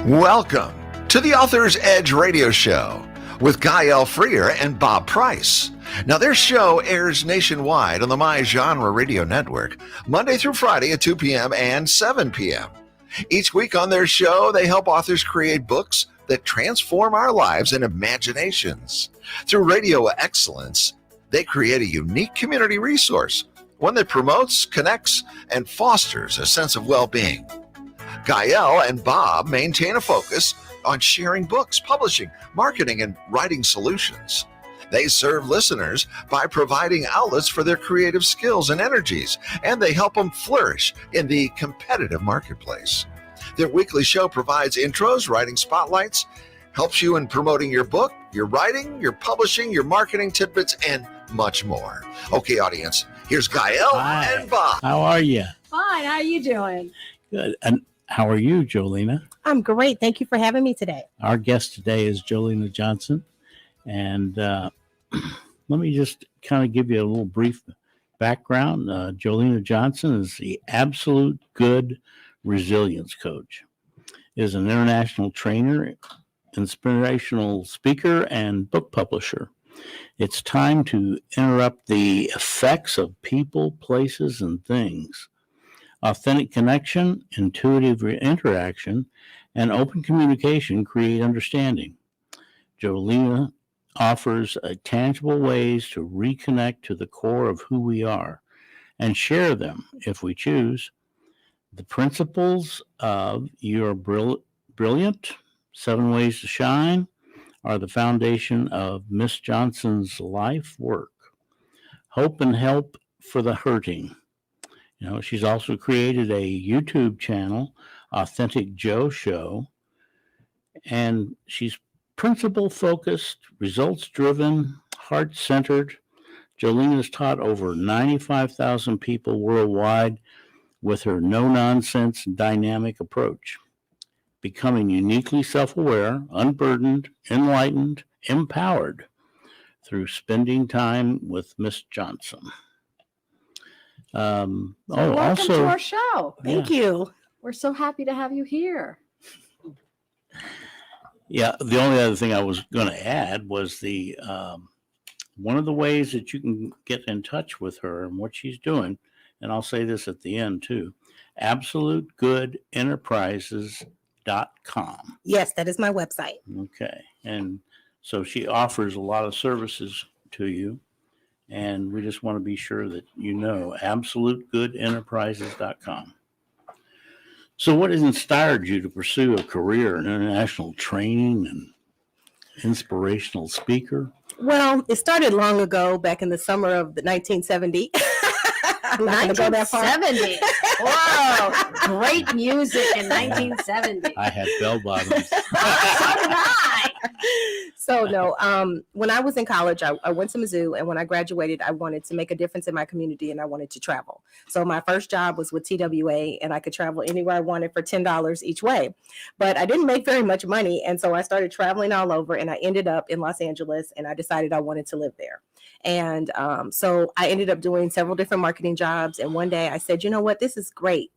Welcome to the Author's Edge radio show with Guy L. Freer and Bob Price. Now, their show airs nationwide on the My Genre Radio Network, Monday through Friday at 2 p.m. and 7 p.m. Each week on their show, they help authors create books that transform our lives and imaginations. Through radio excellence, they create a unique community resource, one that promotes, connects, and fosters a sense of well-being. Gael and Bob maintain a focus on sharing books, publishing, marketing, and writing solutions. They serve listeners by providing outlets for their creative skills and energies, and they help them flourish in the competitive marketplace. Their weekly show provides intros, writing spotlights, helps you in promoting your book, your writing, your publishing, your marketing tidbits, and much more. Okay, audience, here's Gael and Bob. How are you? Fine. How are you doing? Good. And how are you, Jolena? I'm great. Thank you for having me today. Our guest today is Lena Johnson. And let me just kind of give you a little brief background. Lena Johnson is the absolute good resilience coach, is an international trainer, inspirational speaker, and book publisher. It's time to interrupt the effects of people, places, and things. Authentic connection, intuitive interaction, and open communication create understanding. Jolena offers tangible ways to reconnect to the core of who we are and share them, if we choose. The principles of You're Brilliant, 7 Ways to Shine, are the foundation of Miss Johnson's life work. Hope and help for the hurting. You know, she's also created a YouTube channel, Authentic Joe Show, and she's principle-focused, results-driven, heart-centered. Jolena's taught over 95,000 people worldwide with her no-nonsense, dynamic approach, becoming uniquely self-aware, unburdened, enlightened, empowered through spending time with Miss Johnson. Welcome to our show. Thank you. We're so happy to have you here. Yeah, the only other thing I was going to add was the one of the ways that you can get in touch with her and what she's doing, and I'll say this at the end too, absolutegoodenterprises.com. Yes, that is my website. Okay, and so she offers a lot of services to you, and we just want to be sure that you know, absolutegoodenterprises.com. So what has inspired you to pursue a career in international training and inspirational speaker? Well, it started long ago, back in the summer of the 1970. I'm not going to go that far. 1970. Whoa. Great music in 1970. I had bell bottoms. So did I. So no, when I was in college, I went to Mizzou, and when I graduated, I wanted to make a difference in my community, and I wanted to travel. So my first job was with TWA, and I could travel anywhere I wanted for $10 each way. But I didn't make very much money, and so I started traveling all over, and I ended up in Los Angeles, and I decided I wanted to live there. And so I ended up doing several different marketing jobs, and one day I said, you know what, this is great,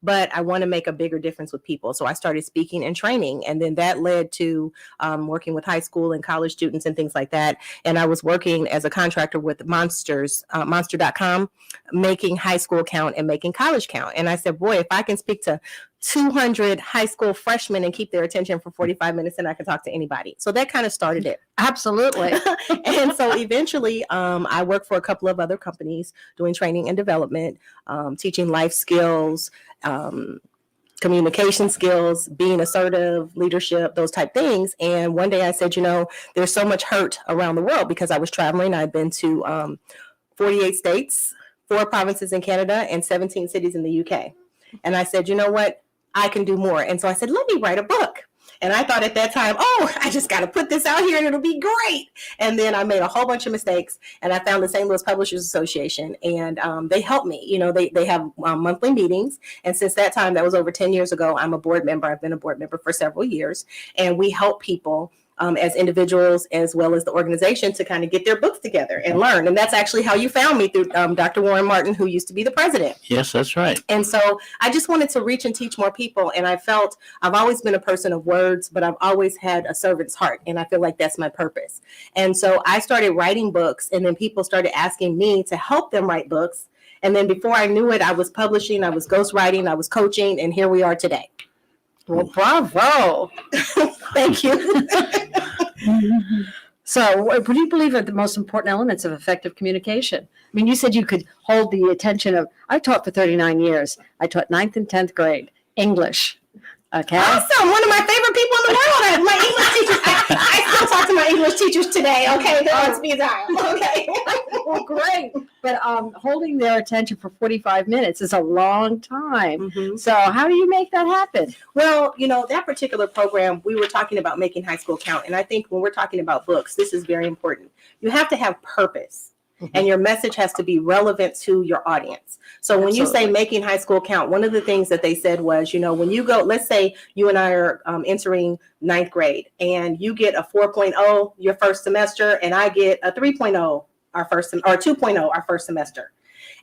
but I want to make a bigger difference with people. So I started speaking and training. And then that led to working with high school and college students and things like that. And I was working as a contractor with monster.com, making high school count and making college count. And I said, boy, if I can speak to 200 high school freshmen and keep their attention for 45 minutes, and I can talk to anybody. So that kind of started it. Absolutely. And so eventually I worked for a couple of other companies doing training and development, teaching life skills, communication skills, being assertive, leadership, those type things. And one day I said, you know, there's so much hurt around the world because I was traveling. I'd been to 48 states, 4 provinces in Canada, and 17 cities in the UK. And I said, you know what? I can do more. And so I said, let me write a book. And I thought at that time, oh, I just got to put this out here and it'll be great. And then I made a whole bunch of mistakes, and I found the St. Louis Publishers Association, and they helped me. You know, they have monthly meetings. And since that time, that was over 10 years ago, I'm a board member. I've been a board member for several years, and we help people as individuals as well as the organization to kind of get their books together and learn. And that's actually how you found me, through Dr. Warren Martin, who used to be the president. Yes, that's right. And so I just wanted to reach and teach more people. And I felt I've always been a person of words, but I've always had a servant's heart. And I feel like that's my purpose. And so I started writing books, and then people started asking me to help them write books. And then before I knew it, I was publishing, I was ghostwriting, I was coaching, and here we are today. Well, bravo. Thank you. So what do you believe are the most important elements of effective communication? I mean, you said you could hold the attention of, I taught for 39 years. I taught 9th and 10th grade English. Okay. Awesome. One of my favorite people in the world. My English teachers. I still talk to my English teachers today. Okay. They're on speed dial. Okay. Well, great. But holding their attention for 45 minutes is a long time. Mm-hmm. So how do you make that happen? Well, that particular program, we were talking about making high school count. And I think when we're talking about books, this is very important. You have to have purpose. And your message has to be relevant to your audience. So when you say making high school count, one of the things that they said was, when you go, let's say you and I are entering 9th grade, and you get a 4.0 your first semester, and I get a 3.0 our first, or 2.0 our first semester.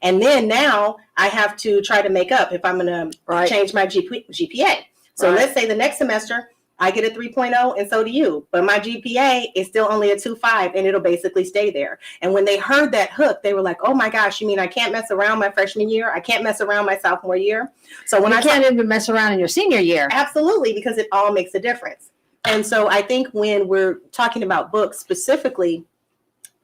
And then now I have to try to make up if I'm going to change my GPA. So let's say the next semester I get a 3.0 and so do you, but my GPA is still only a 2.5 and it'll basically stay there. And when they heard that hook, they were like, oh my gosh, you mean I can't mess around my freshman year? I can't mess around my sophomore year? So when I can't even mess around in your senior year. Absolutely, because it all makes a difference. And so I think when we're talking about books specifically,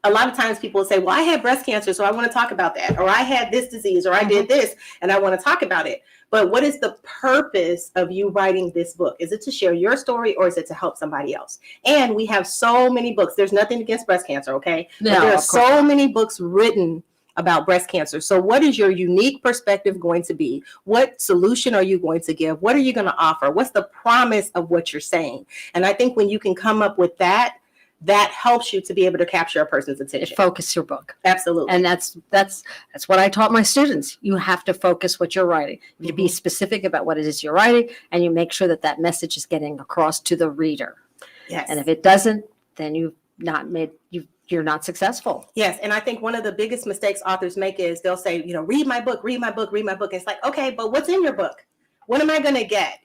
a lot of times people will say, well, I had breast cancer, so I want to talk about that. Or I had this disease, or I did this, and I want to talk about it. But what is the purpose of you writing this book? Is it to share your story, or is it to help somebody else? And we have so many books. There's nothing against breast cancer, okay? No, but there are so many books written about breast cancer. So what is your unique perspective going to be? What solution are you going to give? What are you going to offer? What's the promise of what you're saying? And I think when you can come up with that, that helps you to be able to capture a person's attention. Focus your book. Absolutely. And that's what I taught my students. You have to focus what you're writing. You be specific about what it is you're writing, and you make sure that that message is getting across to the reader. Yes. And if it doesn't, then you're not successful. Yes. And I think one of the biggest mistakes authors make is they'll say, read my book, read my book, read my book. It's like, okay, but what's in your book? What am I going to get?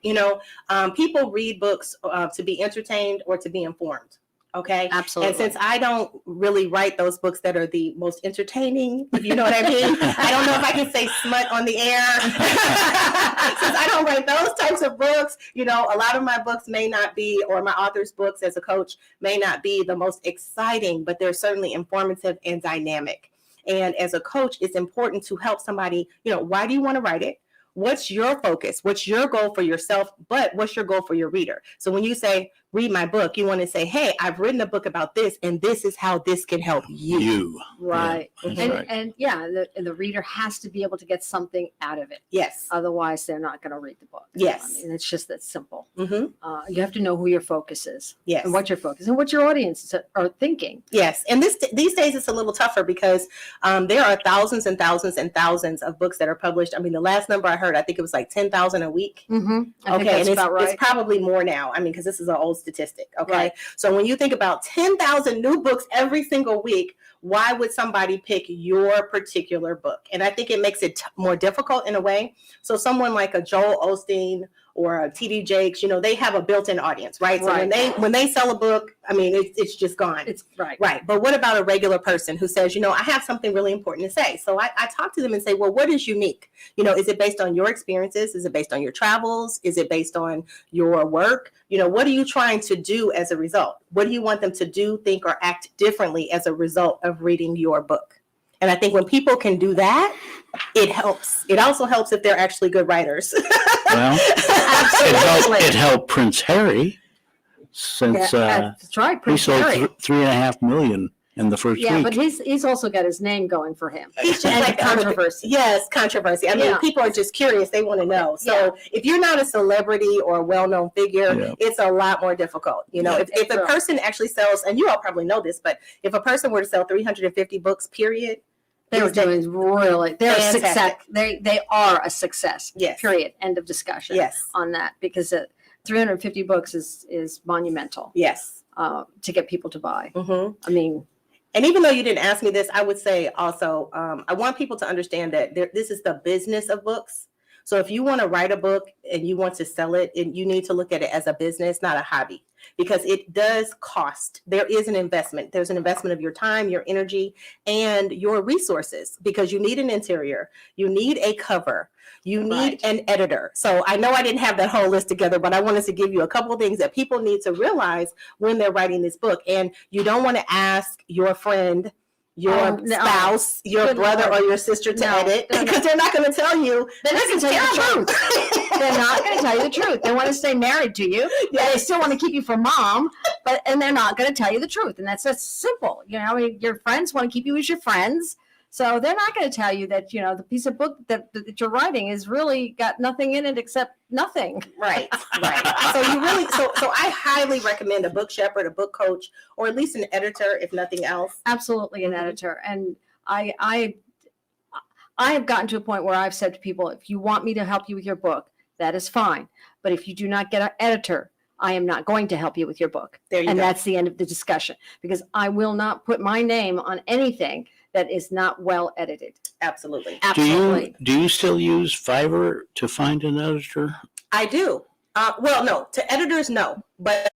People read books to be entertained or to be informed. Okay. Absolutely. And since I don't really write those books that are the most entertaining, if you know what I mean, I don't know if I can say smut on the air. Since I don't write those types of books, a lot of my books may not be, or my author's books as a coach may not be the most exciting, but they're certainly informative and dynamic. And as a coach, it's important to help somebody, why do you want to write it? What's your focus? What's your goal for yourself? But what's your goal for your reader? So when you say, read my book, you want to say, hey, I've written a book about this, and this is how this can help you. Right. Yeah, and the reader has to be able to get something out of it. Yes. Otherwise, they're not going to read the book. Yes. I mean, it's just that simple. Mm-hmm. You have to know who your focus is. Yes. And what your focus and what your audience are thinking. Yes. And these days it's a little tougher because there are thousands and thousands and thousands of books that are published. I mean, the last number I heard, I think it was like 10,000 a week. Mm-hmm. I think Okay. that's And about right. it's probably more now. I mean, because this is an old statistic. Okay. Right. So when you think about 10,000 new books every single week, why would somebody pick your particular book? And I think it makes it more difficult in a way. So someone like a Joel Osteen or a TD Jakes, they have a built-in audience, right? So when they sell a book, I mean, it's just gone. It's right. Right. But what about a regular person who says, I have something really important to say? So I talk to them and say, well, what is unique? Is it based on your experiences? Is it based on your travels? Is it based on your work? What are you trying to do as a result? What do you want them to do, think, or act differently as a result of reading your book? And I think when people can do that, it helps. It also helps if they're actually good writers. Well, it helped Prince Harry since that's right. he Prince sold Harry. 3.5 million in the first week. But he's also got his name going for him. He's just And like controversy. Yes, controversy. I mean, people are just curious. They want to know. So if you're not a celebrity or a well-known figure, it's a lot more difficult. If a person actually sells, and you all probably know this, but if a person were to sell 350 books, period, They were doing really. They're a success. Fantastic. They are a success. Yes. Period. End of discussion. Yes. On that, because 350 books is monumental. Yes. to get people to buy. Mhm. I mean, And even though you didn't ask me this, I would say also, I want people to understand that this is the business of books. So if you want to write a book and you want to sell it, and you need to look at it as a business, not a hobby, because it does cost. There is an investment. There's an investment of your time, your energy, and your resources, because you need an interior, you need a cover, you need Right. an editor. So I know I didn't have that whole list together, but I wanted to give you a couple of things that people need to realize when they're writing this book. And you don't want to ask your friend, your Oh, no. spouse, your Good brother, Lord. or your sister to No, edit, they're not. because they're not going to tell you. They're not this going to is tell you the terrible. truth. They're not going to tell you the truth. They want to stay married to you. They still want to keep you for mom, and they're not going to tell you the truth. And that's just simple. You know, I mean, your friends want to keep you as your friends. So they're not going to tell you that, you know, the piece of book that you're writing is really got nothing in it except nothing. Right, right. So you really, so I highly recommend a book shepherd, a book coach, or at least an editor, if nothing else. Absolutely an editor. And I have gotten to a point where I've said to people, if you want me to help you with your book, that is fine. But if you do not get an editor, I am not going to help you with your book. There you And go. that's the end of the discussion, because I will not put my name on anything that is not well edited. Absolutely. Absolutely. Do you still use Fiverr to find an editor? I do. Well, no, to editors, no, but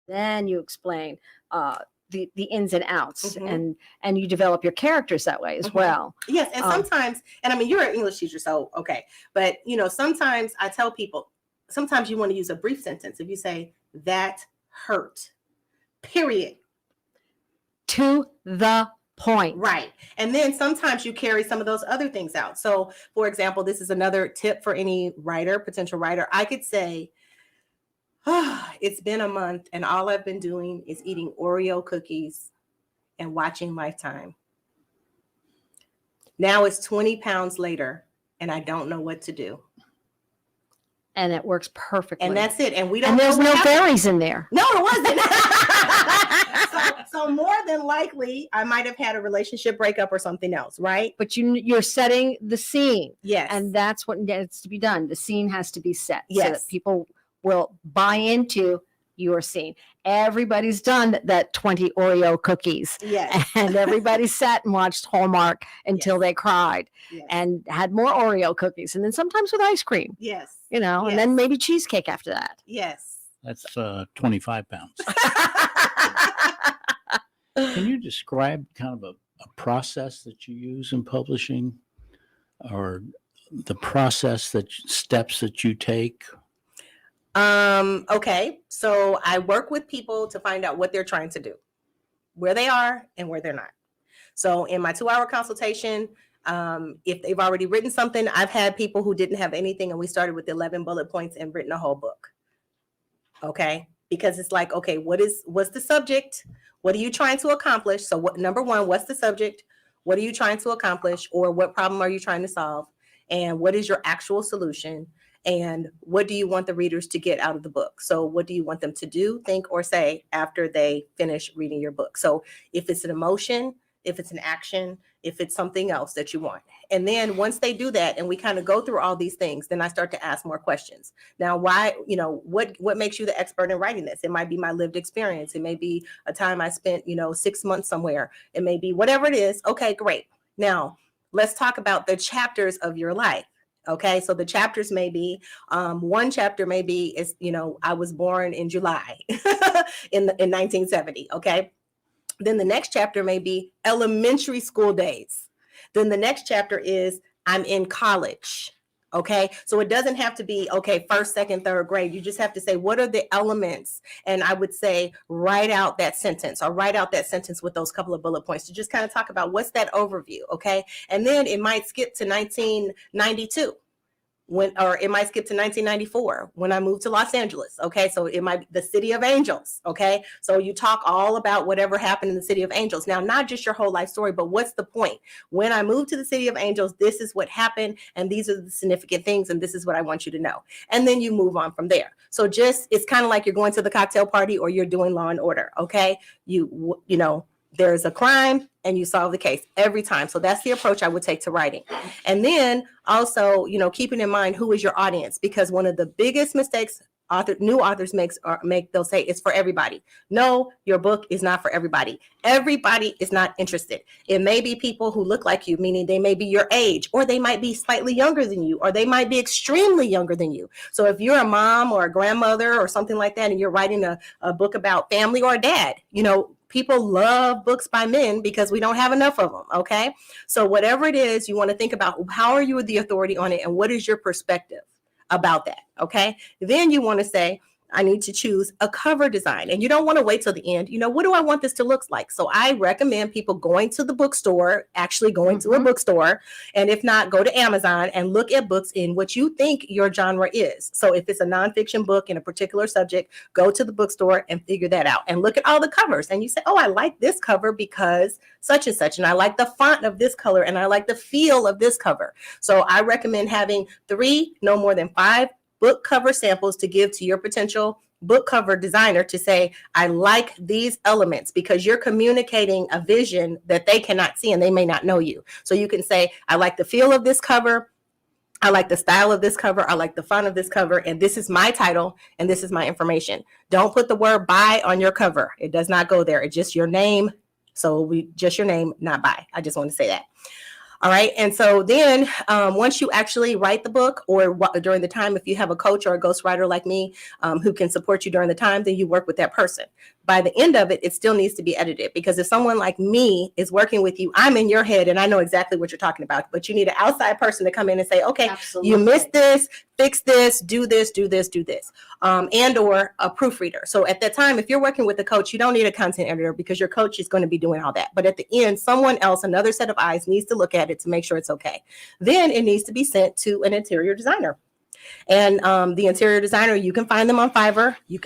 Then you explain the ins and outs, Mhm. and you develop your characters that way as Mhm. well. Yes, and Um, sometimes, and I mean, you're an English teacher, so okay, but sometimes I tell people, sometimes you want to use a brief sentence. If you say that hurt, period, to the point. right, and then sometimes you carry some of those other things out. So, for example, this is another tip for any writer, potential writer. I could say, it's been a month, and all I've been doing is eating Oreo cookies and watching Lifetime. Now it's 20 pounds later, and I don't know what to do. And it works perfectly. And that's it. And we don't. And there's know no what happened. berries in there. No, it wasn't. so more than likely, I might have had a relationship breakup or something else, right? But you're setting the scene. Yes. And that's what needs to be done. The scene has to be set so Yes. that people will buy into your scene. Everybody's done that 20 Oreo cookies. Yes. And everybody sat and watched Hallmark until Yes. they cried Yes. and had more Oreo cookies. And then sometimes with ice cream, Yes. and then maybe cheesecake after that. Yes. That's 25 pounds. Can you describe kind of a process that you use in publishing, or the process steps that you take? Okay. So I work with people to find out what they're trying to do, where they are and where they're not. So in my 2-hour consultation, if they've already written something, I've had people who didn't have anything, and we started with 11 bullet points and written a whole book. Okay. Because it's like, okay, what's the subject? What are you trying to accomplish? So number one, what's the subject? What are you trying to accomplish, or what problem are you trying to solve? And what is your actual solution? And what do you want the readers to get out of the book? So what do you want them to do, think, or say after they finish reading your book? So if it's an emotion, if it's an action, if it's something else that you want. And then once they do that, and we kind of go through all these things, then I start to ask more questions. Now, why, what makes you the expert in writing this? It might be my lived experience. It may be a time I spent, 6 months somewhere. It may be whatever it is. Okay, great. Now let's talk about the chapters of your life. Okay, so the chapters may be, one chapter may be, I was born in July in 1970. Okay. Then the next chapter may be elementary school days. Then the next chapter is I'm in college. Okay. So it doesn't have to be, okay, first, second, third grade. You just have to say, what are the elements? And I would say, write out that sentence, or write out that sentence with those couple of bullet points to just kind of talk about what's that overview. Okay. And then it might skip to 1992. Or it might skip to 1994 when I moved to Los Angeles. Okay. So it might be the City of Angels. Okay. So you talk all about whatever happened in the City of Angels. Now, not just your whole life story, but what's the point? When I moved to the City of Angels, this is what happened. And these are the significant things. And this is what I want you to know. And then you move on from there. So it's kind of like you're going to the cocktail party, or you're doing Law and Order. Okay. There's a crime and you solve the case every time. So that's the approach I would take to writing. And then also, keeping in mind who is your audience, because one of the biggest mistakes new authors make, they'll say it's for everybody. No, your book is not for everybody. Everybody is not interested. It may be people who look like you, meaning they may be your age, or they might be slightly younger than you, or they might be extremely younger than you. So if you're a mom or a grandmother or something like that, and you're writing a book about family, or a dad, people love books by men because we don't have enough of them. Okay. So whatever it is, you want to think about, how are you the authority on it, and what is your perspective about that? Okay. Then you want to say, I need to choose a cover design, and you don't want to wait till the end. What do I want this to look like? So I recommend people going to the bookstore, actually going to a bookstore. And if not, go to Amazon and look at books in what you think your genre is. So if it's a nonfiction book in a particular subject, go to the bookstore and figure that out, and look at all the covers. And you say, oh, I like this cover because such and such, and I like the font of this color, and I like the feel of this cover. So I recommend having 3, no more than 5 book cover samples to give to your potential book cover designer to say, I like these elements, because you're communicating a vision that they cannot see and they may not know you. So you can say, I like the feel of this cover. I like the style of this cover. I like the font of this cover. And this is my title, and this is my information. Don't put the word buy on your cover. It does not go there. It's just your name. So just your name, not buy. I just want to say that. All right. And so then once you actually write the book or during the time, if you have a coach or a ghostwriter like me who can support you during the time, then you work with that person. By the end of it, it still needs to be edited, because if someone like me is working with you, I'm in your head and I know exactly what you're talking about, but you need an outside person to come in and say, okay, Absolutely. you missed this, fix this, do this, do this, do this, and or a proofreader. So at that time, if you're working with a coach, you don't need a content editor because your coach is going to be doing all that. But at the end, someone else, another set of eyes needs to look at it to make sure it's okay. Then it needs to be sent to an interior designer. And the interior designer, you can find them on Fiverr. You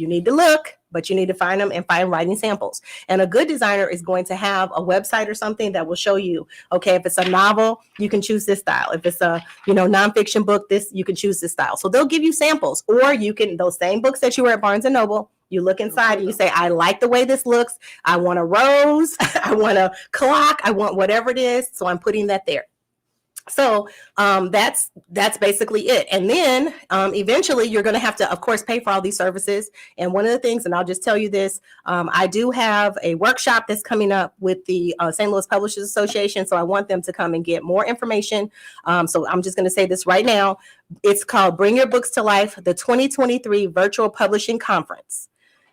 need to look, but you need to find them and find writing samples. And a good designer is going to have a website or something that will show you, okay, if it's a novel, you can choose this style. If it's a, nonfiction book, you can choose this style. So they'll give you samples, or you can, those same books that you were at Barnes and Noble, you look inside and you say, I like the way this looks. I want a rose. I want a clock. I want whatever it is. So I'm putting that there. So that's basically it. And then eventually you're going to have to, of course, pay for all these services. And one of the things, and I'll just tell you this, I do have a workshop that's coming up with the St. Louis Publishers Association. So I want them to come and get more information. So I'm just going to say this right now. It's called Bring Your Books to Life, the 2023 Virtual Publishing Conference.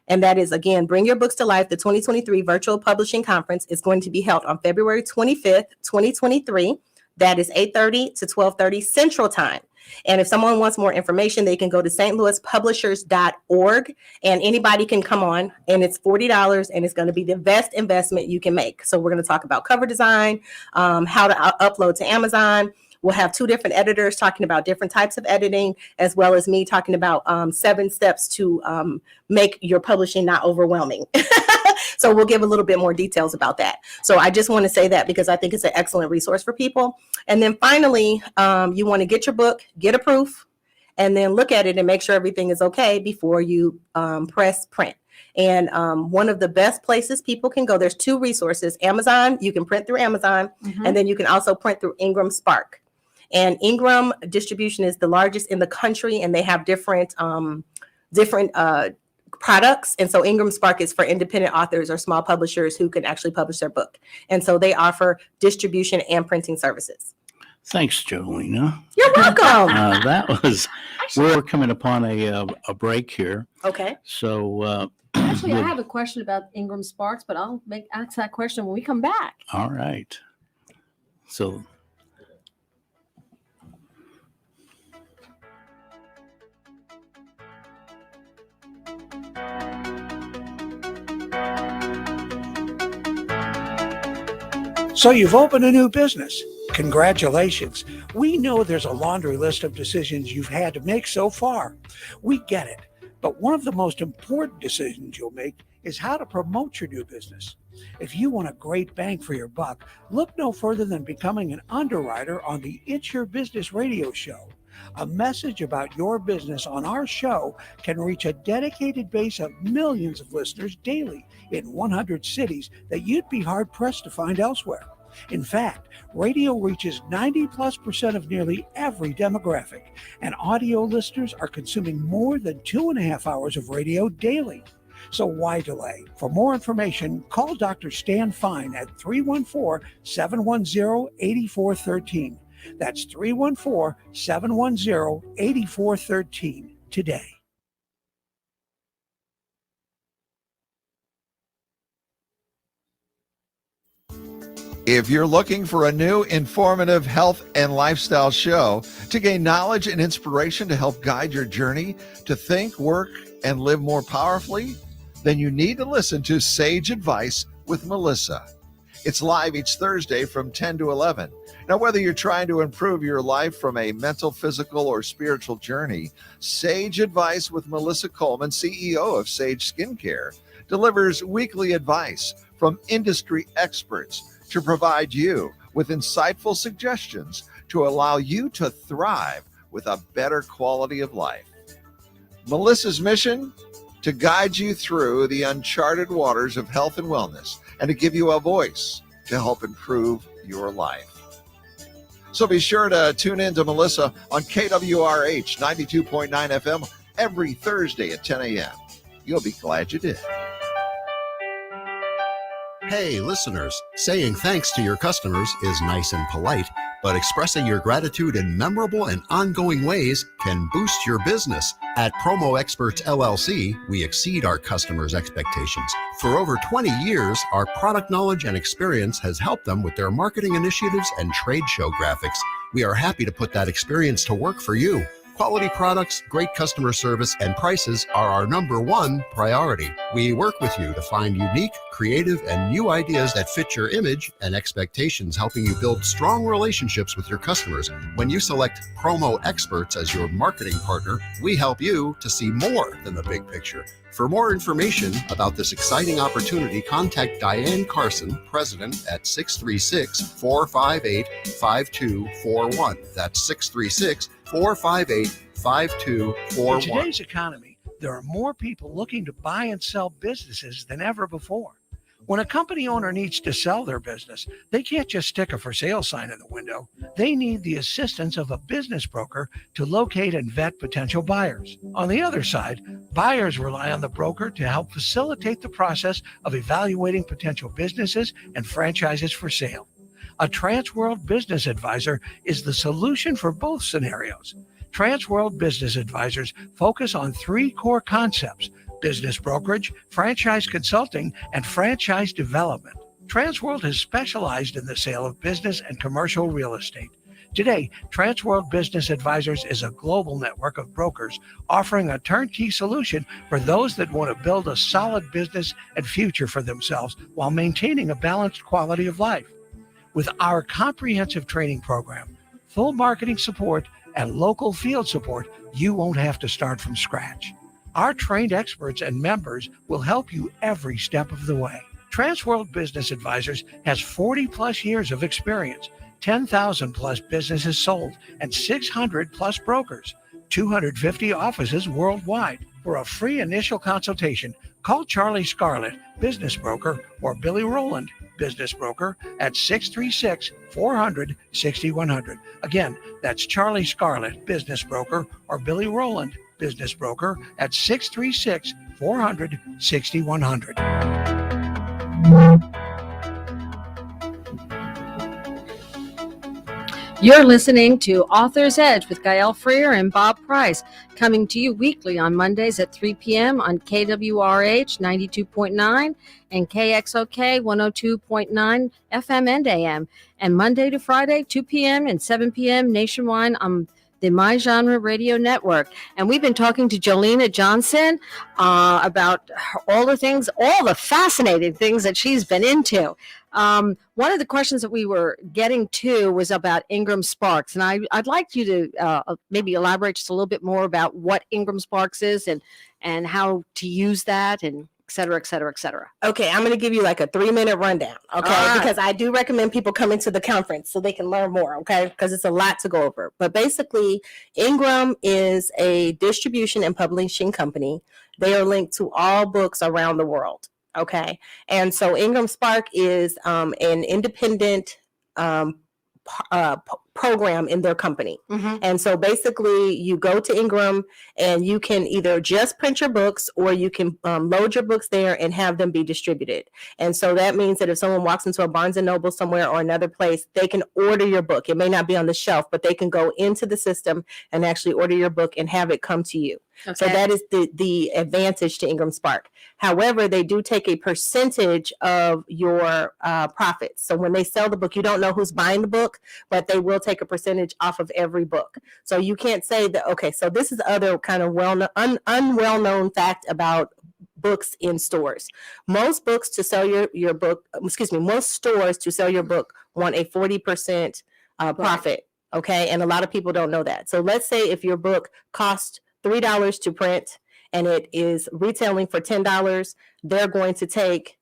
And that is, again, Bring Your Books to Life, the 2023 Virtual Publishing Conference is going to be held on February 25th, 2023. That is 8:30 to 12:30 Central Time. And if someone wants more information, they can go to stlouispublishers.org, and anybody can come on, and it's $40, and it's going to be the best investment you can make. So we're going to talk about cover design, how to upload to Amazon. We'll have 2 different editors talking about different types of editing, as well as me talking about 7 steps to make your publishing not overwhelming. So we'll give a little bit more details about that. So I just want to say that because I think it's an excellent resource for people. And then finally, you want to get your book, get a proof, and then look at it and make sure everything is okay before you press print. And one of the best places people can go, there's 2 resources. Amazon, you can print through Amazon, and then you can also print through Ingram Spark. And Ingram distribution is the largest in the country, and they have different products. And so Ingram Spark is for independent authors or small publishers who can actually publish their book. And so they offer distribution and printing services. Thanks, Jolena. You're welcome. We're coming upon a break here. Okay. So actually, I have a question about Ingram Sparks, but I'll ask that question when we come back. All right. So So you've opened a new business. Congratulations. We know there's a laundry list of decisions you've had to make so far. We get it. But one of the most important decisions you'll make is how to promote your new business. If you want a great bang for your buck, look no further than becoming an underwriter on the It's Your Business radio show. A message about your business on our show can reach a dedicated base of millions of listeners daily in 100 cities that you'd be hard-pressed to find elsewhere. In fact, radio reaches 90+% of nearly every demographic, and audio listeners are consuming more than 2.5 hours of radio daily. So why delay? For more information, call Dr. Stan Fine at 314-710-8413. That's 314-710-8413 today. If you're looking for a new informative health and lifestyle show to gain knowledge and inspiration to help guide your journey to think, work, and live more powerfully, then you need to listen to Sage Advice with Melissa. It's live each Thursday from 10 to 11. Now, whether you're trying to improve your life from a mental, physical, or spiritual journey, Sage Advice with Melissa Coleman, CEO of Sage Skincare, delivers weekly advice from industry experts to provide you with insightful suggestions to allow you to thrive with a better quality of life. Melissa's mission? To guide you through the uncharted waters of health and wellness and to give you a voice to help improve your life. So be sure to tune in to Melissa on KWRH 92.9 FM every Thursday at 10 a.m. You'll be glad you did. Hey, listeners, saying thanks to your customers is nice and polite, but expressing your gratitude in memorable and ongoing ways can boost your business. At Promo Experts LLC, we exceed our customers' expectations. For over 20 years, our product knowledge and experience has helped them with their marketing initiatives and trade show graphics. We are happy to put that experience to work for you. Quality products, great customer service, and prices are our #1 priority. We work with you to find unique, creative, and new ideas that fit your image and expectations, helping you build strong relationships with your customers. When you select Promo Experts as your marketing partner, we help you to see more than the big picture. For more information about this exciting opportunity, contact Diane Carson, President, at 636-458-5241. That's 636-458-5241. In today's economy, there are more people looking to buy and sell businesses than ever before. When a company owner needs to sell their business, they can't just stick a for sale sign in the window. They need the assistance of a business broker to locate and vet potential buyers. On the other side, buyers rely on the broker to help facilitate the process of evaluating potential businesses and franchises for sale. A Transworld Business Advisor is the solution for both scenarios. Transworld Business Advisors focus on 3 core concepts: business brokerage, franchise consulting, and franchise development. Transworld has specialized in the sale of business and commercial real estate. Today, Transworld Business Advisors is a global network of brokers offering a turnkey solution for those that want to build a solid business and future for themselves while maintaining a balanced quality of life. With our comprehensive training program, full marketing support, and local field support, you won't have to start from scratch. Our trained experts and members will help you every step of the way. Transworld Business Advisors has 40 plus years of experience, 10,000 plus businesses sold, and 600 plus brokers, 250 offices worldwide. For a free initial consultation, call Charlie Scarlett, business broker, or Billy Rowland, business broker, at 636-400-6100. Again, that's Charlie Scarlett, business broker, or Billy Rowland, business broker, at 636-400-6100. You're listening to Author's Edge with Gael Freer and Bob Price, coming to you weekly on Mondays at 3 p.m. on KWRH 92.9 and KXOK 102.9 FM and AM, and Monday to Friday, 2 p.m. and 7 p.m. nationwide on the My Genre Radio Network. And we've been talking to Lena Johnson about all the fascinating things that she's been into. One of the questions that we were getting to was about Ingram Sparks, and I'd like you to maybe elaborate just a little bit more about what Ingram Sparks is and how to use that, and et cetera, et cetera, et cetera. Okay, I'm going to give you like a 3-minute rundown, okay? All right. Because I do recommend people come into the conference so they can learn more, okay? Because it's a lot to go over. But basically, Ingram is a distribution and publishing company. They are linked to all books around the world, okay? And so Ingram Spark is an independent program in their company. Mm-hmm. And so basically you go to Ingram and you can either just print your books or you can load your books there and have them be distributed. And so that means that if someone walks into a Barnes and Noble somewhere or another place, they can order your book. It may not be on the shelf, but they can go into the system and actually order your book and have it come to you. Okay. So that is the advantage to Ingram Spark. However, they do take a percentage of your profits. So when they sell the book, you don't know who's buying the book, but they will take a percentage off of every book. So you can't say that, okay, so this is the other kind of well-known fact about books in stores. Most books to sell your book, most stores to sell your book want a 40% profit, okay? And a lot of people don't know that. So let's say if your book costs $3 to print and it is retailing for $10, they're going to take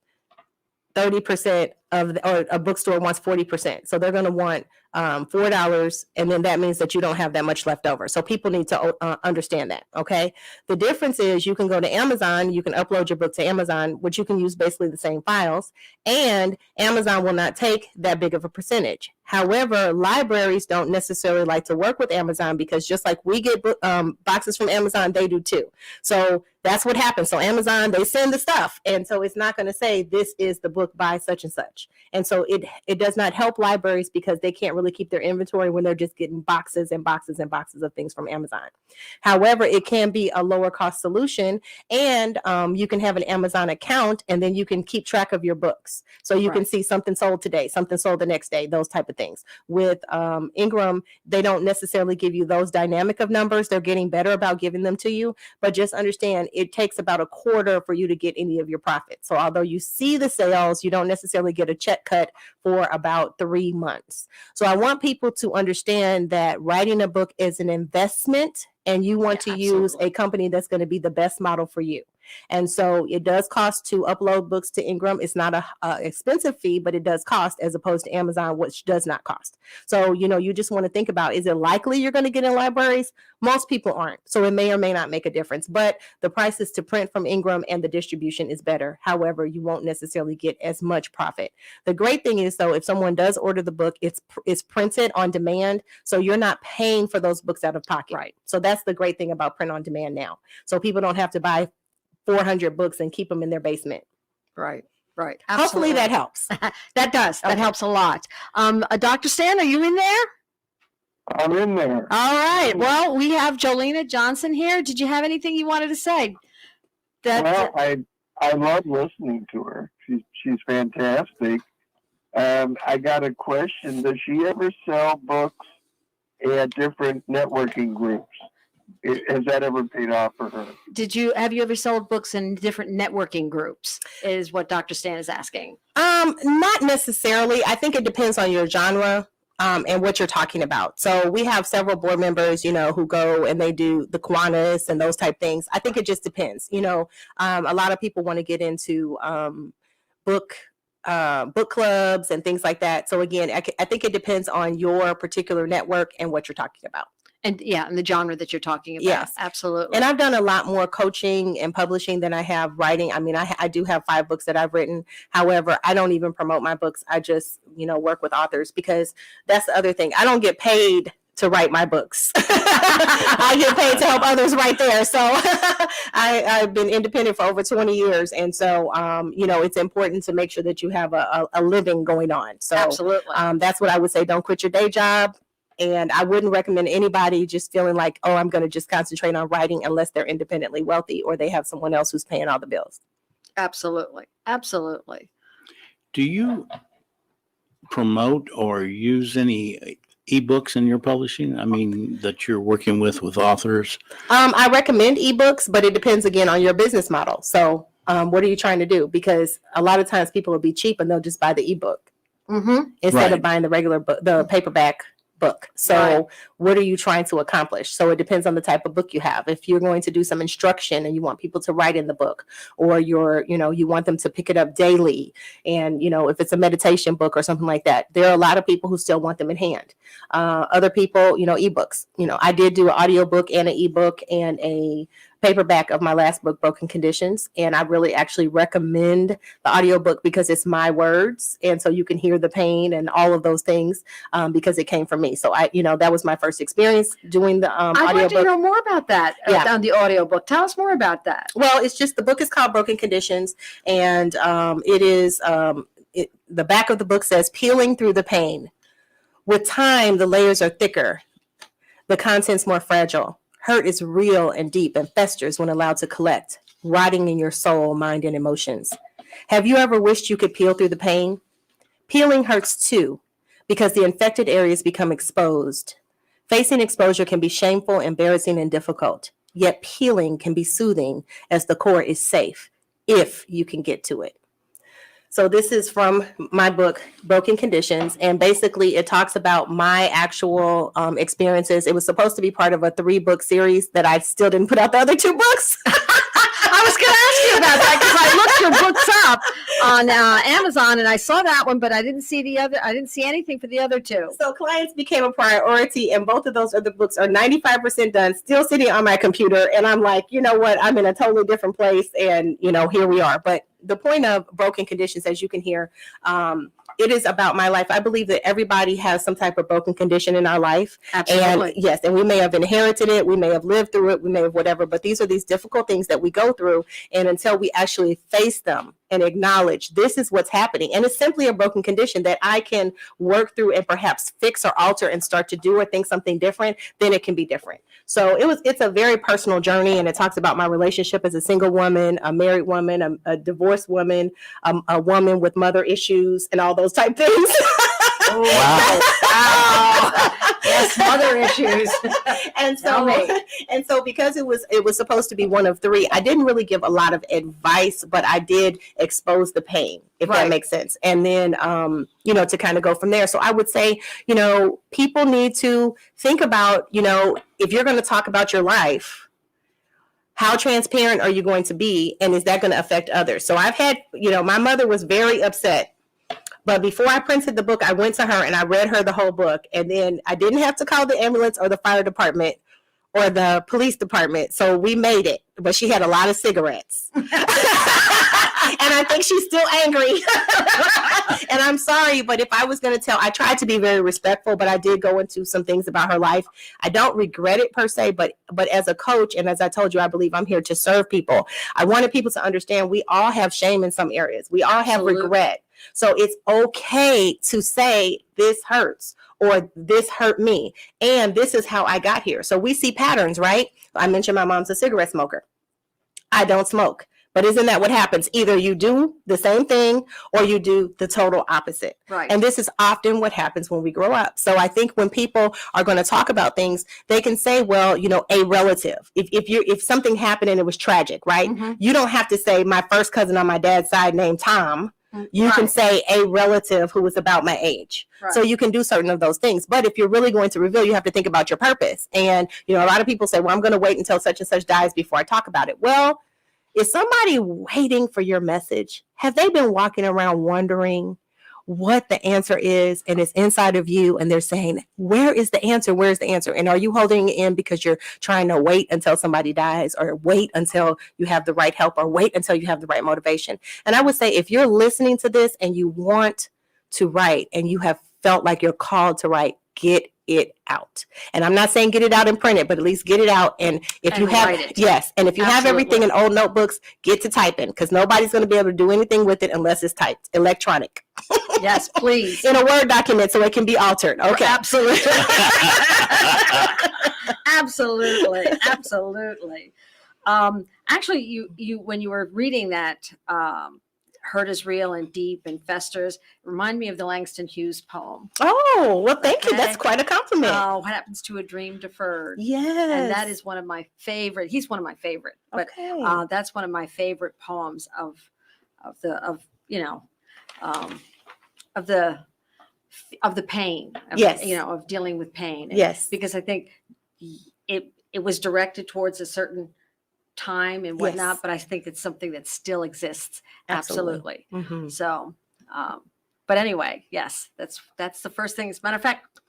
30% or a bookstore wants 40%. So they're going to want $4, and then that means that you don't have that much left over. So people need to understand that, okay? The difference is you can go to Amazon, you can upload your book to Amazon, which you can use basically the same files, and Amazon will not take that big of a percentage. However, libraries don't necessarily like to work with Amazon because just like we get boxes from Amazon, they do too. So that's what happens. So Amazon, they send the stuff. And so it's not going to say this is the book by such and such. And so it does not help libraries because they can't really keep their inventory when they're just getting boxes and boxes and boxes of things from Amazon. However, it can be a lower cost solution, and you can have an Amazon account, and then you can keep track of your books. So you can see something sold today, something sold the next day, those type of things. With Ingram, they don't necessarily give you those dynamic of numbers. They're getting better about giving them to you, but just understand it takes about a quarter for you to get any of your profit. So although you see the sales, you don't necessarily get a check cut for about 3 months. So I want people to understand that writing a book is an investment, and you want to use a company that's going to be the best model for you. And so it does cost to upload books to Ingram. It's not a expensive fee, but it does cost, as opposed to Amazon, which does not cost. So, you just want to think about, is it likely you're going to get in libraries? Most people aren't. So it may or may not make a difference, but the prices to print from Ingram and the distribution is better. However, you won't necessarily get as much profit. The great thing is, though, if someone does order the book, it's printed on demand. So you're not paying for those books out of pocket. Right. So that's the great thing about print on demand now. So people don't have to buy 400 books and keep them in their basement. Right. Right. Hopefully that helps. That does. That helps a lot. Dr. Stan, are you in there? I'm in there. All right. Well, we have Jolena Johnson here. Did you have anything you wanted to say? Well, I love listening to her. She's fantastic. I got a question. Does she ever sell books at different networking groups? Has that ever paid off for her? Have you ever sold books in different networking groups, is what Dr. Stan is asking? Not necessarily. I think it depends on your genre. And what you're talking about. So we have several board members, who go and they do the Kiwanis and those type things. I think it just depends. A lot of people want to get into book clubs and things like that. So again, I think it depends on your particular network and what you're talking about. And and the genre that you're talking about. Yes, absolutely. And I've done a lot more coaching and publishing than I have writing. I mean, I do have 5 books that I've written. However, I don't even promote my books. I just, work with authors, because that's the other thing. I don't get paid to write my books. I get paid to help others write theirs. So I've been independent for over 20 years. And so, it's important to make sure that you have a living going on. So absolutely. That's what I would say. Don't quit your day job. And I wouldn't recommend anybody just feeling like, oh, I'm going to just concentrate on writing, unless they're independently wealthy or they have someone else who's paying all the bills. Absolutely. Absolutely. Do you promote or use any ebooks in your publishing? I mean, that you're working with authors? I recommend ebooks, but it depends again on your business model. So what are you trying to do? Because a lot of times people will be cheap and they'll just buy the ebook instead of buying the regular book, the paperback book. So what are you trying to accomplish? So it depends on the type of book you have. If you're going to do some instruction and you want people to write in the book, or you want them to pick it up daily, and if it's a meditation book or something like that, there are a lot of people who still want them in hand. Other people, ebooks. I did do an audio book and an ebook and a paperback of my last book, Broken Conditions. And I really actually recommend the audiobook because it's my words. And so you can hear the pain and all of those things because it came from me. So that was my first experience doing the audiobook. I'd like to know more about that on the audiobook. Tell us more about that. Well, it's just, the book is called Broken Conditions. And it is, the back of the book says, peeling through the pain. With time, the layers are thicker. The content's more fragile. Hurt is real and deep and festers when allowed to collect, rotting in your soul, mind, and emotions. Have you ever wished you could peel through the pain? Peeling hurts too, because the infected areas become exposed. Facing exposure can be shameful, embarrassing, and difficult. Yet peeling can be soothing, as the core is safe, if you can get to it. So this is from my book, Broken Conditions, and basically it talks about my actual experiences. It was supposed to be part of a 3-book series that I still didn't put out the other 2 books. I was going to ask you about that, because I looked your books up on Amazon and I saw that one, but I didn't see the other. I didn't see anything for the other 2. So clients became a priority, and both of those other books are 95% done, still sitting on my computer. And I'm like, you know what? I'm in a totally different place, and here we are. But the point of Broken Conditions, as you can hear, it is about my life. I believe that everybody has some type of broken condition in our life. Absolutely. And yes, and we may have inherited it, we may have lived through it, we may have whatever, but these are these difficult things that we go through. And until we actually face them and acknowledge this is what's happening, and it's simply a broken condition that I can work through and perhaps fix or alter and start to do or think something different, then it can be different. So it's a very personal journey, and it talks about my relationship as a single woman, a married woman, a divorced woman, a woman with mother issues, and all those type things. Wow. Yes, mother issues. And so because it was supposed to be one of three, I didn't really give a lot of advice, but I did expose the pain, if that makes sense. And then to kind of go from there. So I would say, people need to think about, if you're going to talk about your life, how transparent are you going to be? And is that going to affect others? So I've had, my mother was very upset. But before I printed the book, I went to her and I read her the whole book. And then I didn't have to call the ambulance or the fire department or the police department. So we made it. But she had a lot of cigarettes. And I think she's still angry. And I'm sorry, but if I was going to tell, I tried to be very respectful, but I did go into some things about her life. I don't regret it per se, but as a coach, and as I told you, I believe I'm here to serve people. I wanted people to understand we all have shame in some areas. We all have regret. So it's okay to say this hurts or this hurt me. And this is how I got here. So we see patterns, right? I mentioned my mom's a cigarette smoker. I don't smoke. But isn't that what happens? Either you do the same thing or you do the total opposite. Right. And this is often what happens when we grow up. So I think when people are going to talk about things, they can say, well, a relative. If something happened and it was tragic, right? Mm-hmm. You don't have to say my first cousin on my dad's side named Tom. You can say a relative who was about my age. Right. So you can do certain of those things. But if you're really going to reveal, you have to think about your purpose. And, a lot of people say, well, I'm going to wait until such and such dies before I talk about it. Well, is somebody waiting for your message? Have they been walking around wondering what the answer is, and it's inside of you, and they're saying, where is the answer? Where's the answer? And are you holding it in because you're trying to wait until somebody dies, or wait until you have the right help, or wait until you have the right motivation? And I would say, if you're listening to this and you want to write and you have felt like you're called to write, get it out. And I'm not saying get it out and print it, but at least get it out. And if you have, yes. And if you have everything in old notebooks, get to typing, because nobody's going to be able to do anything with it unless it's typed electronic. Yes, please. In a Word document so it can be altered. Okay. Absolutely. Absolutely. Actually, you when you were reading that, hurt is real and deep and festers, remind me of the Langston Hughes poem. Oh, well, thank you. That's quite a compliment. Oh, what happens to a dream deferred? Yes. And that is one of my favorite. He's one of my favorite, but that's one of my favorite poems of the pain. Yes. Of dealing with pain. Yes. Because I think it was directed towards a certain time and whatnot, Yes. but I think it's something that still exists. Absolutely. Absolutely. Mm-hmm. So, but anyway, yes, that's the first thing. As a matter of fact,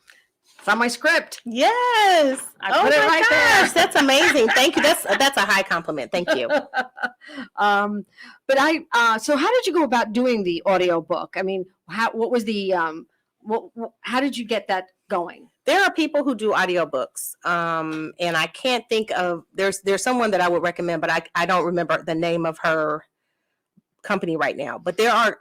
it's on my script. Yes. I put it right there. That's amazing. Thank you. That's a high compliment. Thank you. But so how did you go about doing the audio book? I mean, what was the, how did you get that going? There are people who do audiobooks, and I can't think of, there's someone that I would recommend, but I don't remember the name of her company right now. But there are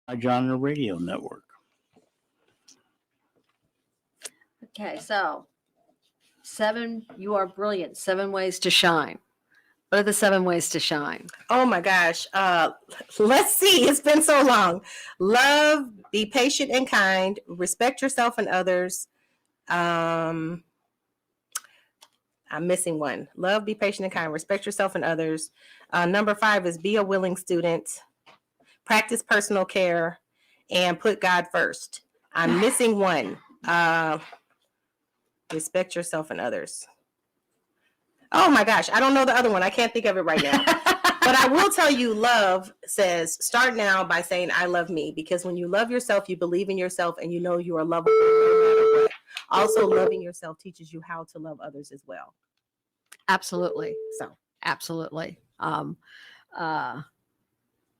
My Genre Radio Network. Okay, so 7, you are brilliant. 7 ways to shine. What are the 7 ways to shine? Oh my gosh. Let's see. It's been so long. Love, be patient and kind, respect yourself and others. I'm missing one. Love, be patient and kind, respect yourself and others. Number 5 is be a willing student, practice personal care, and put God first. I'm missing one. Respect yourself and others. Oh my gosh, I don't know the other one. I can't think of it right now. But I will tell you, love says start now by saying I love me, because when you love yourself, you believe in yourself and you know you are lovable no matter what. Also, loving yourself teaches you how to love others as well. Absolutely. So, Absolutely.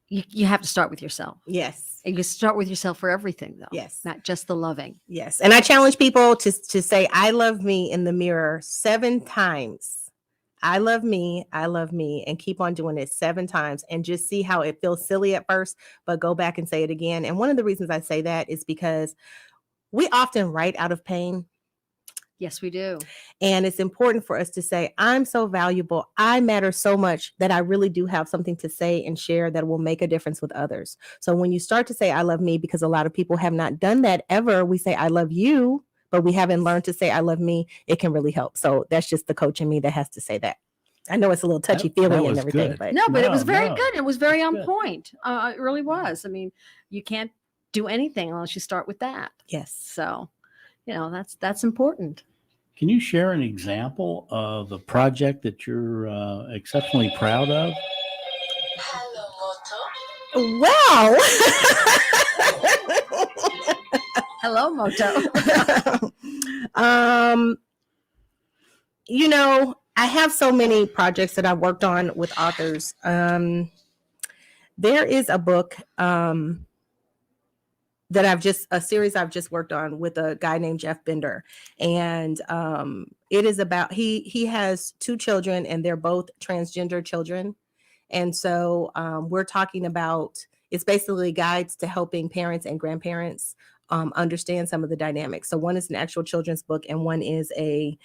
You have to start with yourself. yes. And you start with yourself for everything, though. Yes. Not just the loving. Yes. And I challenge people to say I love me in the mirror 7 times. I love me, and keep on doing it 7 times and just see how it feels silly at first, but go back and say it again. And one of the reasons I say that is because we often write out of pain. Yes, we do. And it's important for us to say, I'm so valuable. I matter so much that I really do have something to say and share that will make a difference with others. So when you start to say, I love me, because a lot of people have not done that ever, we say, I love you, but we haven't learned to say, I love me. It can really help. So that's just the coach in me that has to say that. I know it's a little touchy feely and was everything, good. but No, but it was No, very no. good. It was very on Good. point. It really was. I mean, you can't do anything unless you start with that. yes. So, that's important. Can you share an example of a project that you're exceptionally proud of? Well, Hello, Moto. I have so many projects that I've worked on with authors. There is a book a series I've just worked on with a guy named Jeff Bender. And it is about, he has 2 children and they're both transgender children. And so we're talking about, it's basically guides to helping parents and grandparents understand some of the dynamics. So one is an actual children's book and one is a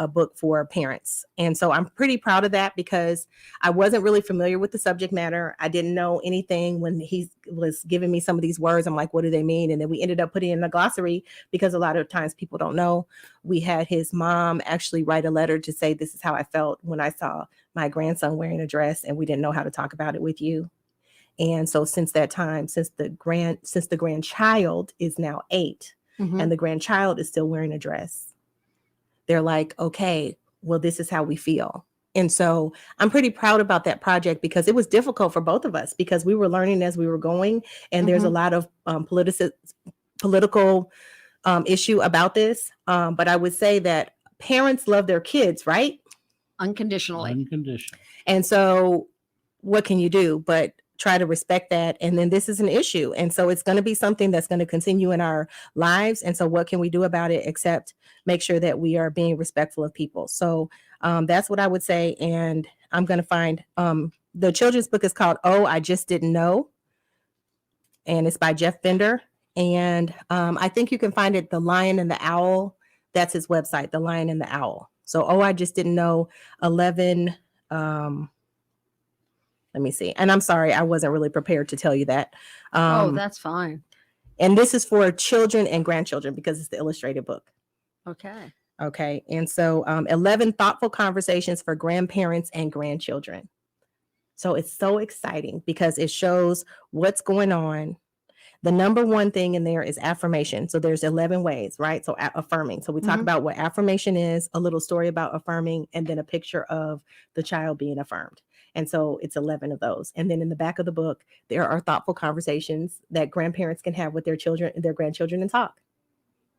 book for parents. And so I'm pretty proud of that because I wasn't really familiar with the subject matter. I didn't know anything when he was giving me some of these words. I'm like, what do they mean? And then we ended up putting in a glossary because a lot of times people don't know. We had his mom actually write a letter to say, this is how I felt when I saw my grandson wearing a dress and we didn't know how to talk about it with you. And so since that time, since the grandchild is now 8 and the grandchild is still wearing a dress, they're like, okay, well, this is how we feel. And so I'm pretty proud about that project because it was difficult for both of us because we were learning as we were going. And there's a lot of political issue about this. But I would say that parents love their kids, right? Unconditionally. Unconditional. And so what can you do but try to respect that? And then this is an issue. And so it's going to be something that's going to continue in our lives. And so what can we do about it except make sure that we are being respectful of people? So that's what I would say. And I'm going to find the children's book is called Oh, I Just Didn't Know. And it's by Jeff Bender. And I think you can find it, The Lion and the Owl. That's his website, The Lion and the Owl. So, Oh, I Just Didn't Know 11. Let me see. And I'm sorry, I wasn't really prepared to tell you that. That's fine. And this is for children and grandchildren because it's the illustrated book. Okay. Okay. And so 11 thoughtful conversations for grandparents and grandchildren. So it's so exciting because it shows what's going on. The number one thing in there is affirmation. So there's 11 ways, right? So affirming. So we talk about what affirmation is, a little story about affirming, and then a picture of the child being affirmed. And so it's 11 of those. And then in the back of the book, there are thoughtful conversations that grandparents can have with their children, their grandchildren, and talk.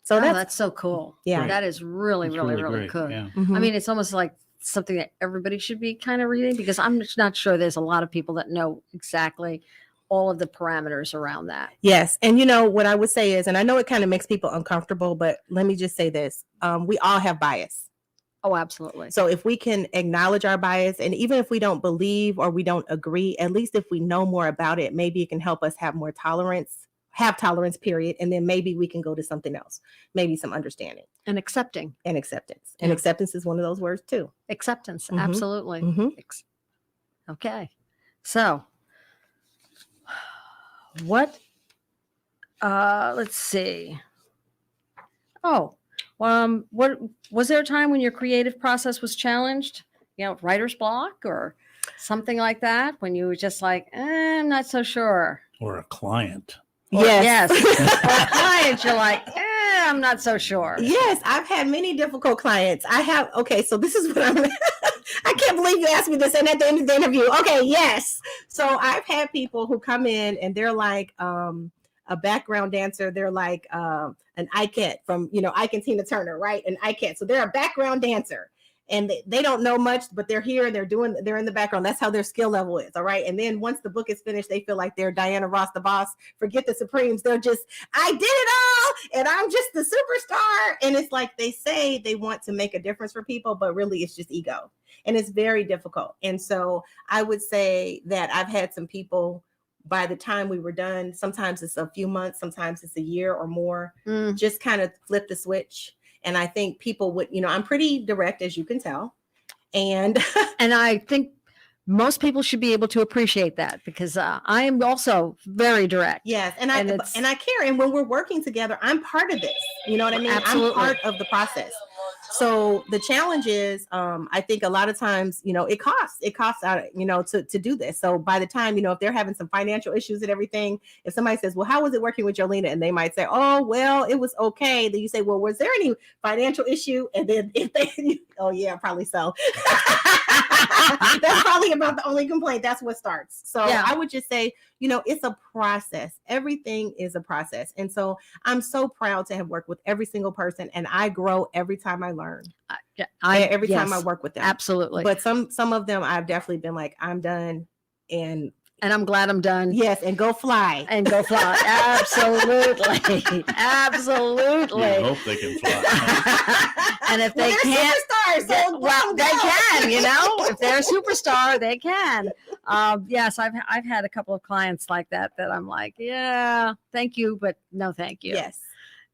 So that's so cool. Yeah. Great. That is really, It's really, really great. cool. Yeah. Mhm. I mean, it's almost like something that everybody should be kind of reading because I'm just not sure there's a lot of people that know exactly all of the parameters around that. Yes. And you know, what I would say is, and I know it kind of makes people uncomfortable, but let me just say this. We all have bias. Oh, absolutely. So if we can acknowledge our bias, and even if we don't believe or we don't agree, at least if we know more about it, maybe it can help us have more tolerance, period. And then maybe we can go to something else, maybe some understanding And accepting. and acceptance. And Yeah. acceptance is one of those words too. Acceptance. Mhm. Absolutely. Mhm. Okay. So what, let's see. Oh, what was there a time when your creative process was challenged? Writer's block or something like that, when you were just like, I'm not so sure. Or a client. Yes. Or clients, you're like, I'm not so sure. Yes, I've had many difficult clients. So this is what I'm, I can't believe you asked me this and at the end of the interview. Okay, yes. So I've had people who come in and they're like a background dancer. They're like an icon from, Ike Tina Turner, right? An icon. So they're a background dancer. And they don't know much, but they're here and they're in the background. That's how their skill level is. All right. And then once the book is finished, they feel like they're Diana Ross, the boss. Forget the Supremes. They're just, I did it all. And I'm just the superstar. And it's like they say they want to make a difference for people, but really it's just ego. And it's very difficult. And so I would say that I've had some people, by the time we were done, sometimes it's a few months, sometimes it's a year or more, just kind of flip the switch. And I think people would, I'm pretty direct, as you can tell. And and I think most people should be able to appreciate that, because I am also very direct. Yes. And I care. And when we're working together, I'm part of this. You know what I mean? Absolutely. I'm part of the process. So the challenge is, I think a lot of times, it costs out, to do this. So by the time, if they're having some financial issues and everything, if somebody says, well, how was it working with Jolena? And they might say, oh, well, it was okay. Then you say, well, was there any financial issue? And then if they, oh yeah, probably so. That's probably about the only complaint. That's what starts. So yeah. I would just say, it's a process. Everything is a process. And so I'm so proud to have worked with every single person, and I grow every time I learn. Every time I work with them. Absolutely. But some of them I've definitely been like, I'm done. And I'm glad I'm done. Yes, and go fly. Absolutely. Absolutely. I hope they can fly. And if they can't, superstars, well, they can, if they're a superstar, they can. Yes, I've had a couple of clients like that I'm like, yeah, thank you, but no, thank you. Yes.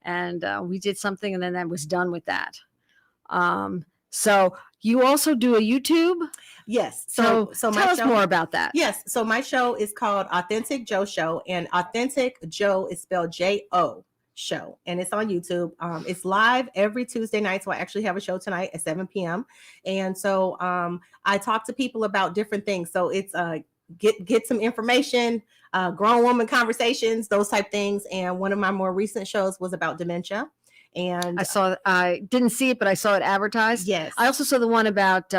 And we did something, and then I was done with that. So you also do a YouTube? Yes. So tell us more about that. Yes. So my show is called Authentic Joe Show, and Authentic Joe is spelled J-O show, and it's on YouTube. It's live every Tuesday night. So I actually have a show tonight at 7 p.m. And so I talk to people about different things. So it's get some information, grown woman conversations, those type things. And one of my more recent shows was about dementia. And I didn't see it, but I saw it advertised. Yes. I also saw the one about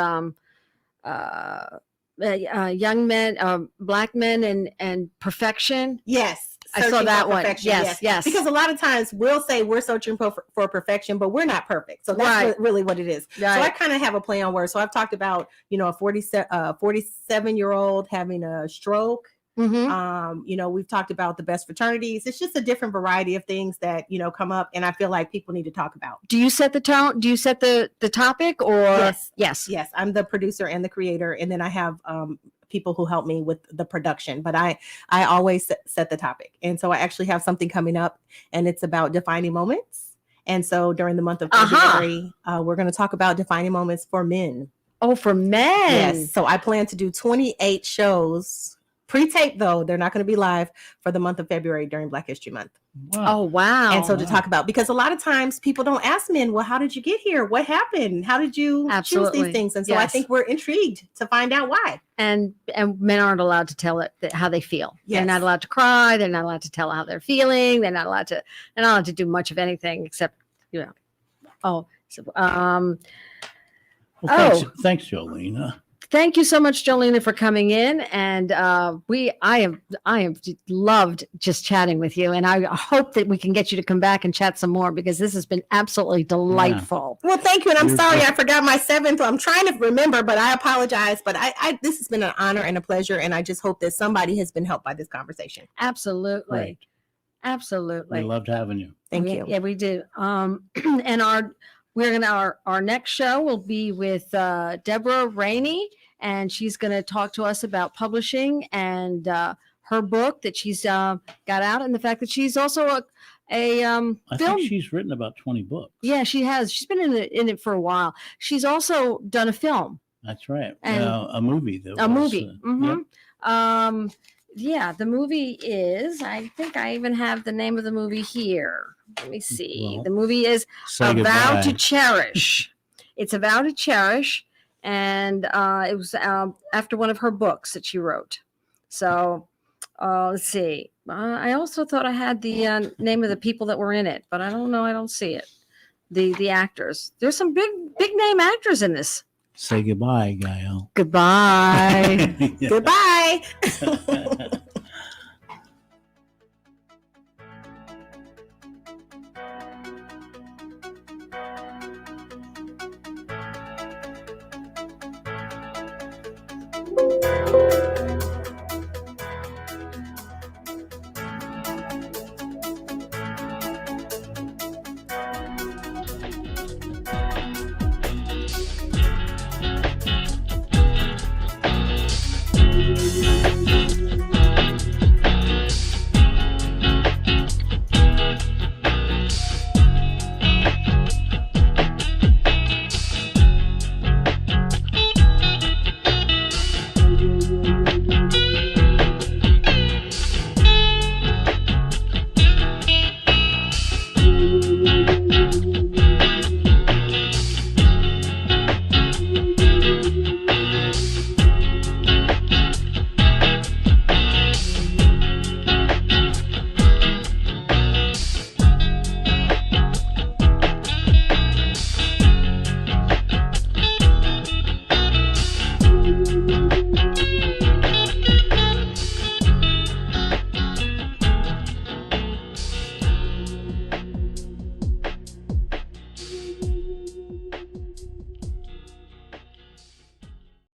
young men, Black men and perfection. Yes. I saw that one. Yes. Because a lot of times we'll say we're searching for perfection, but we're not perfect. So that's really what it is. Right. So I kind of have a play on words. So I've talked about, a 47-year-old having a stroke. Mm-hmm. We've talked about the best fraternities. It's just a different variety of things that, come up, and I feel like people need to talk about. Do you set the tone? Do you set the topic, or? Yes. I'm the producer and the creator. And then I have, people who help me with the production, but I always set the topic. And so I actually have something coming up, and it's about defining moments. And so during the month of February, we're going to talk about defining moments for men. Oh, for men. Yes. So I plan to do 28 shows, pre-taped though. They're not going to be live, for the month of February during Black History Month. Wow. Oh, wow. And so to talk about, because a lot of times people don't ask men, well, how did you get here? What happened? How did you choose these things? And so I think we're intrigued to find out why. And men aren't allowed to tell it how they feel. Yes. They're not allowed to cry. They're not allowed to tell how they're feeling. They're not allowed to do much of anything except, Thanks, Jolena. Thank you so much, Jolena, for coming in. And I have loved just chatting with you. And I hope that we can get you to come back and chat some more, because this has been absolutely delightful. Yeah. Well, thank you. And I'm sorry I forgot my 7th. I'm trying to remember, but I apologize. But this has been an honor and a pleasure. And I just hope that somebody has been helped by this conversation. Absolutely. Right. Absolutely. We loved having you. Thank you. Yeah, we do. And we're gonna our next show will be with Deborah Rainey, and she's gonna talk to us about publishing and her book that she's got out, and the fact that she's also a I film. think she's written about 20 books. Yeah, she has. She's been in it for a while. She's also done a film. That's right. And A movie. A movie. Yep. Yeah, the movie is, I think I even have the name of the movie here. Let me see. Well, the movie is Say A Vow Goodbye. to Cherish. It's A Vow to Cherish. And it was after one of her books that she wrote. So let's see. I also thought I had the name of the people that were in it, but I don't know. I don't see it. The actors. There's some big name actors in this. Say goodbye, Gael. Goodbye. Yeah. Goodbye.